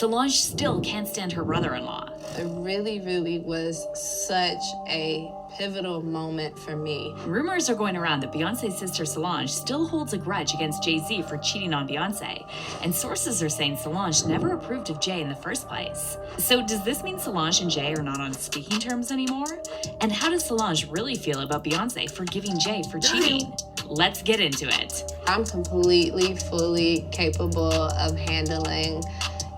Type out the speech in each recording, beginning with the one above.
Solange still can't stand her brother-in-law. It really was such a pivotal moment for me. Rumors are going around that Beyonce's sister Solange still holds a grudge against Jay-Z for cheating on Beyonce, and sources are saying Solange never approved of Jay in the first place. So does this mean Solange and Jay are not on speaking terms anymore? And how does Solange really feel about Beyonce forgiving Jay for cheating? Let's get into it. I'm completely, fully capable of handling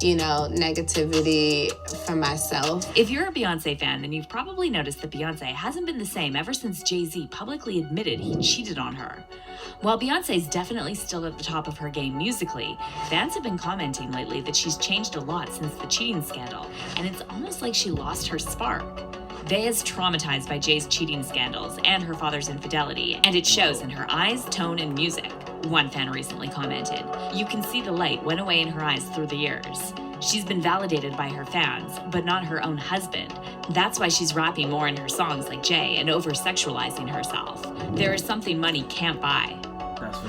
negativity for myself. If you're a Beyonce fan, then you've probably noticed that Beyonce hasn't been the same ever since Jay-Z publicly admitted he cheated on her. While Beyonce's definitely still at the top of her game musically, fans have been commenting lately that she's changed a lot since the cheating scandal, and it's almost like she lost her spark. They is traumatized by Jay's cheating scandals and her father's infidelity, and it shows in her eyes, tone, and music. One fan recently commented, "You can see the light went away in her eyes through the years. She's been validated by her fans, but not her own husband. That's why she's rapping more in her songs like Jay and over-sexualizing herself. There is something money can't buy."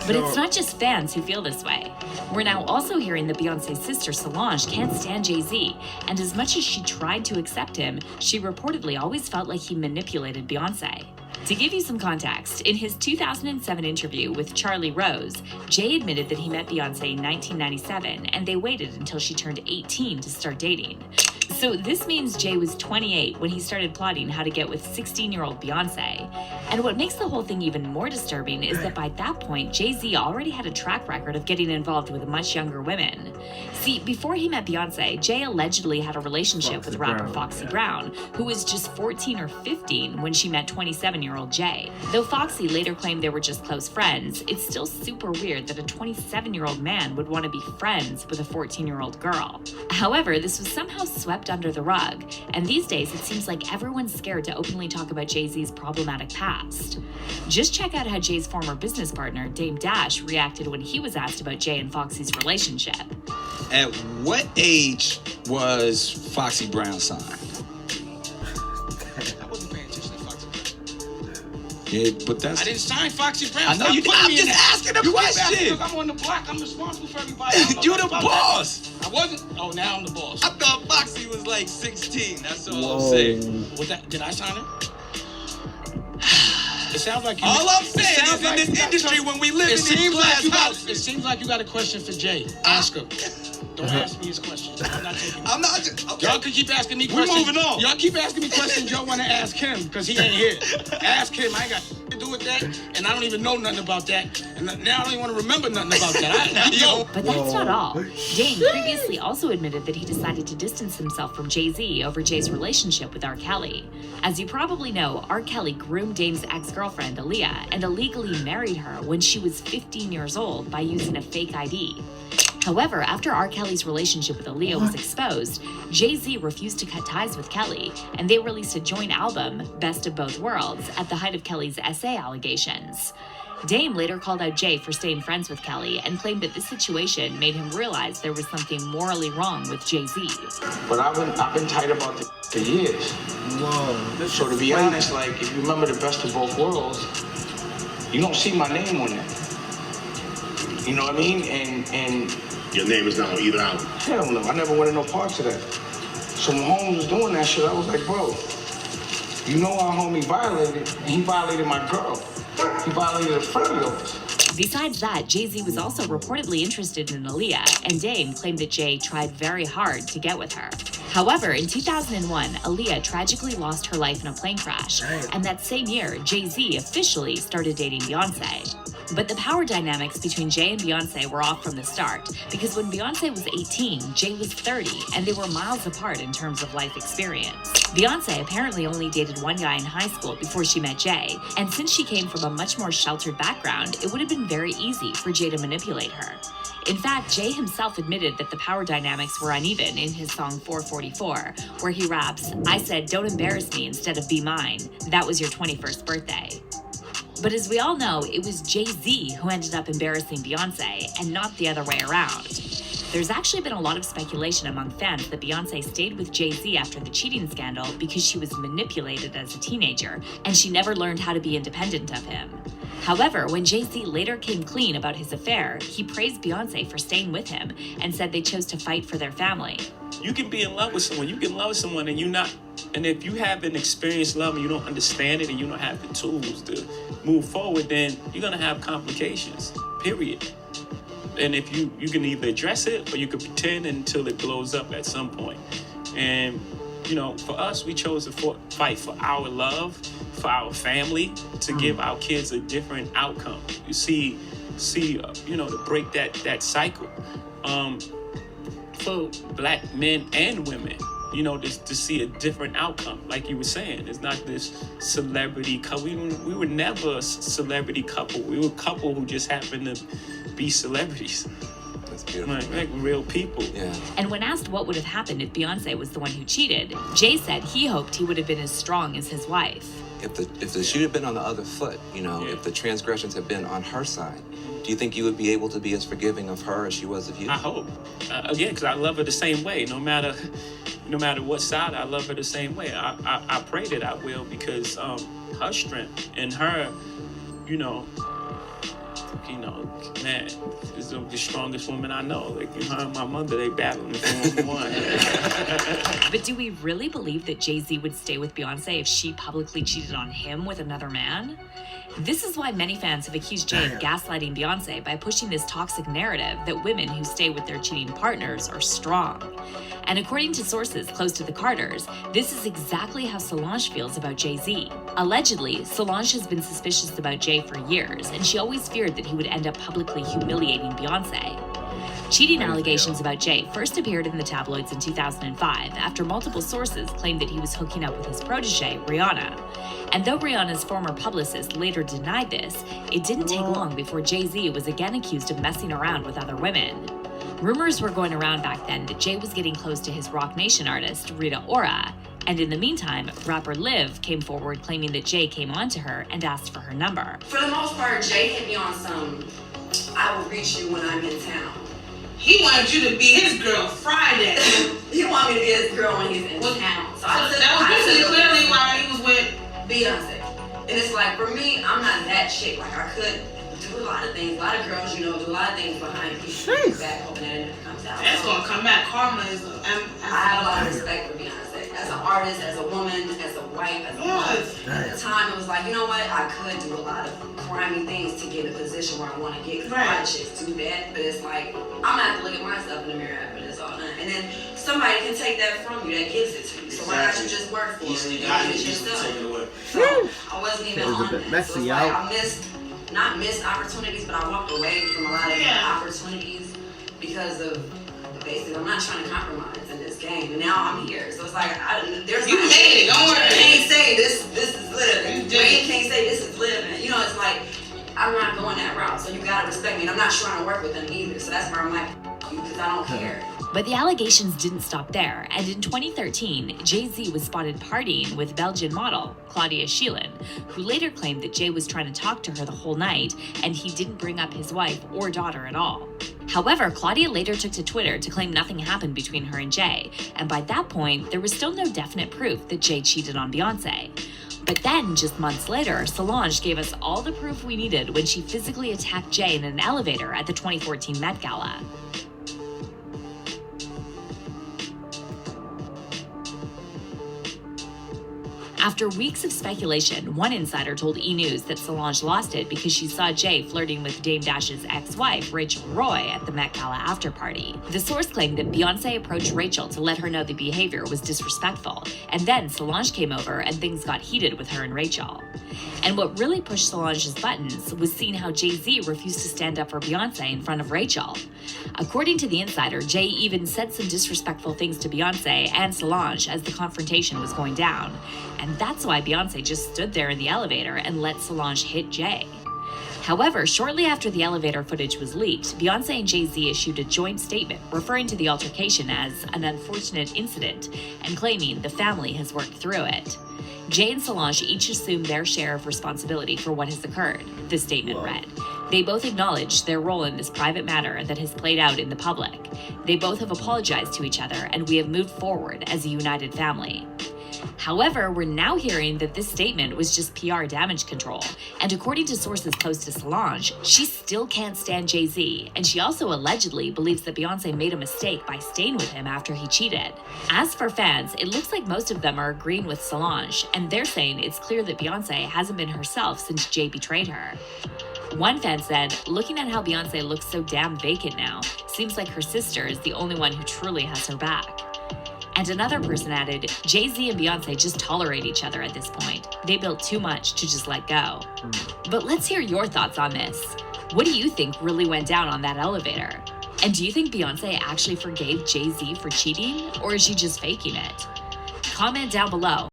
But it's not just fans who feel this way. We're now also hearing that Beyonce's sister Solange can't stand Jay-Z, and as much as she tried to accept him, she reportedly always felt like he manipulated Beyonce. To give you some context, in his 2007 interview with Charlie Rose, Jay admitted that he met Beyonce in 1997, and they waited until she turned 18 to start dating. So this means Jay was 28 when he started plotting how to get with 16-year-old Beyonce. And what makes the whole thing even more disturbing is that by that point, Jay-Z already had a track record of getting involved with much younger women. See, before he met Beyonce, Jay allegedly had a relationship with rapper Foxy Brown, who was just 14 or 15 when she met 27-year-old Jay. Though Foxy later claimed they were just close friends, it's still super weird that a 27-year-old man would want to be friends with a 14-year-old girl. However, this was somehow swept under the rug, and these days it seems like everyone's scared to openly talk about Jay-Z's problematic past. Just check out how Jay's former business partner, Dame Dash, reacted when he was asked about Jay and Foxy's relationship. At what age was Foxy Brown signed? I wasn't paying attention to Foxy Brown. Yeah, but that's... I didn't sign Foxy Brown. I know you didn't. I'm just asking a question. I'm on the block. I'm responsible for everybody. You're the boss. I wasn't. Oh, now I'm the boss. I thought Foxy was like 16. That's all I'm saying. Was that? Did I sign it? It sounds like you. All I'm saying is in this industry when we live in these glass houses. It seems like you got a question for Jay. Ask him. Don't ask me his questions. I'm not taking it. I'm not just, okay. Y'all can keep asking me questions. We're moving on. Y'all keep asking me questions y'all want to ask him because he ain't here. Ask him. I ain't got to do with that, and I don't even know nothing about that. And now I don't even want to remember nothing about that. But that's not all. Dame previously also admitted that he decided to distance himself from Jay-Z over Jay's relationship with R. Kelly. As you probably know, R. Kelly groomed Dame's ex-girlfriend, Aaliyah, and illegally married her when she was 15 years old by using a fake ID. However, after R. Kelly's relationship with Aaliyah was exposed, Jay-Z refused to cut ties with Kelly, and they released a joint album, Best of Both Worlds, at the height of Kelly's SA allegations. Dame later called out Jay for staying friends with Kelly and claimed that this situation made him realize there was something morally wrong with Jay-Z. But I've been tight about this for years. Whoa. So to be honest, like, if you remember the Best of Both Worlds, you don't see my name on there. You know what I mean? And your name is not on either album. Hell no, I never wanted no parts of that. So when Holmes was doing that shit, I was like, bro, you know our homie violated, and he violated my girl. He violated a friend of yours. Besides that, Jay-Z was also reportedly interested in Aaliyah, and Dame claimed that Jay tried very hard to get with her. However, in 2001, Aaliyah tragically lost her life in a plane crash, and that same year, Jay-Z officially started dating Beyonce. But the power dynamics between Jay and Beyonce were off from the start, because when Beyonce was 18, Jay was 30, and they were miles apart in terms of life experience. Beyonce apparently only dated one guy in high school before she met Jay, and since she came from a much more sheltered background, it would have been very easy for Jay to manipulate her. In fact, Jay himself admitted that the power dynamics were uneven in his song 444, where he raps, "I said, don't embarrass me instead of be mine. That was your 21st birthday." But as we all know, it was Jay-Z who ended up embarrassing Beyonce, and not the other way around. There's actually been a lot of speculation among fans that Beyoncé stayed with Jay-Z after the cheating scandal because she was manipulated as a teenager and she never learned how to be independent of him. However, when Jay-Z later came clean about his affair, he praised Beyoncé for staying with him and said they chose to fight for their family. You can be in love with someone. You can love someone and if you haven't experienced love and you don't understand it and you don't have the tools to move forward, then you're going to have complications, period. And if you can either address it or you can pretend until it blows up at some point. And, for us, we chose to fight for our love, for our family, to give our kids a different outcome. You see, to break that cycle. For black men and women, to see a different outcome. Like you were saying, it's not this celebrity couple. We were never a celebrity couple. We were a couple who just happened to be celebrities. That's beautiful. Like real people. Yeah. And when asked what would have happened if Beyoncé was the one who cheated, Jay said he hoped he would have been as strong as his wife. If the shoe had been on the other foot, if the transgressions had been on her side, do you think you would be able to be as forgiving of her as she was of you? I hope. Again, because I love her the same way. No matter what side, I love her the same way. I pray that I will, because her strength and her, man, is the strongest woman I know. Like, her and my mother, they battling for one. But do we really believe that Jay-Z would stay with Beyoncé if she publicly cheated on him with another man? This is why many fans have accused Jay of gaslighting Beyoncé by pushing this toxic narrative that women who stay with their cheating partners are strong. And according to sources close to the Carters, this is exactly how Solange feels about Jay-Z. Allegedly, Solange has been suspicious about Jay for years, and she always feared that he would end up publicly humiliating Beyoncé. Cheating allegations about Jay first appeared in the tabloids in 2005 after multiple sources claimed that he was hooking up with his protege, Rihanna. And though Rihanna's former publicist later denied this, it didn't take long before Jay-Z was again accused of messing around with other women. Rumors were going around back then that Jay was getting close to his Roc Nation artist, Rita Ora, and in the meantime, rapper Liv came forward claiming that Jay came on to her and asked for her number. For the most part, Jay hit me on some, I will reach you when I'm in town. He wanted you to be his girl Friday. He wanted me to be his girl when he's in town. So I said, that was basically clearly why he was with Beyonce. And it's like, for me, I'm not that chick. Like, I could do a lot of things. A lot of girls, do a lot of things behind people's back, hoping that it comes out. That's gonna come back. Karma is I have a lot of respect for Beyonce. As an artist, as a woman, as a wife, as a wife. At the time, it was like, you know what? I could do a lot of grimy things to get in a position where I want to get. Because a lot of chicks do that. But it's like, I'm gonna have to look at myself in the mirror after it's all done. And then somebody can take that from you, that gives it to you. So why not you just work for it and get it yourself? So I wasn't even on that. So it's like, I missed opportunities, but I walked away from a lot of opportunities because of basically I'm not trying to compromise in this game. And now I'm here. So it's like there's you made it. Don't worry. You can't say this is living. You can't say this is living. It's like I'm not going that route. So you gotta respect me. And I'm not trying to work with them either. So that's where I'm like, because I don't care. But the allegations didn't stop there, and in 2013, Jay-Z was spotted partying with Belgian model Claudia Schillen, who later claimed that Jay was trying to talk to her the whole night, and he didn't bring up his wife or daughter at all. However, Claudia later took to Twitter to claim nothing happened between her and Jay, and by that point, there was still no definite proof that Jay cheated on Beyoncé. But then, just months later, Solange gave us all the proof we needed when she physically attacked Jay in an elevator at the 2014 Met Gala. After weeks of speculation, one insider told E! News that Solange lost it because she saw Jay flirting with Dame Dash's ex-wife, Rachel Roy, at the Met Gala after party. The source claimed that Beyoncé approached Rachel to let her know the behavior was disrespectful, and then Solange came over and things got heated with her and Rachel. And what really pushed Solange's buttons was seeing how Jay-Z refused to stand up for Beyoncé in front of Rachel. According to the insider, Jay even said some disrespectful things to Beyoncé and Solange as the confrontation was going down. And that's why Beyoncé just stood there in the elevator and let Solange hit Jay. However, shortly after the elevator footage was leaked, Beyoncé and Jay-Z issued a joint statement referring to the altercation as an unfortunate incident and claiming the family has worked through it. Jay and Solange each assumed their share of responsibility for what has occurred, the statement read. They both acknowledged their role in this private matter that has played out in the public. They both have apologized to each other, and we have moved forward as a united family. However, we're now hearing that this statement was just PR damage control, and according to sources close to Solange, she still can't stand Jay-Z, and she also allegedly believes that Beyonce made a mistake by staying with him after he cheated. As for fans, it looks like most of them are agreeing with Solange, and they're saying it's clear that Beyonce hasn't been herself since Jay betrayed her. One fan said, "Looking at how Beyonce looks so damn vacant now, seems like her sister is the only one who truly has her back." And another person added, "Jay-Z and Beyonce just tolerate each other at this point. They built too much to just let go." But let's hear your thoughts on this. What do you think really went down on that elevator? And do you think Beyonce actually forgave Jay-Z for cheating, or is she just faking it? Comment down below.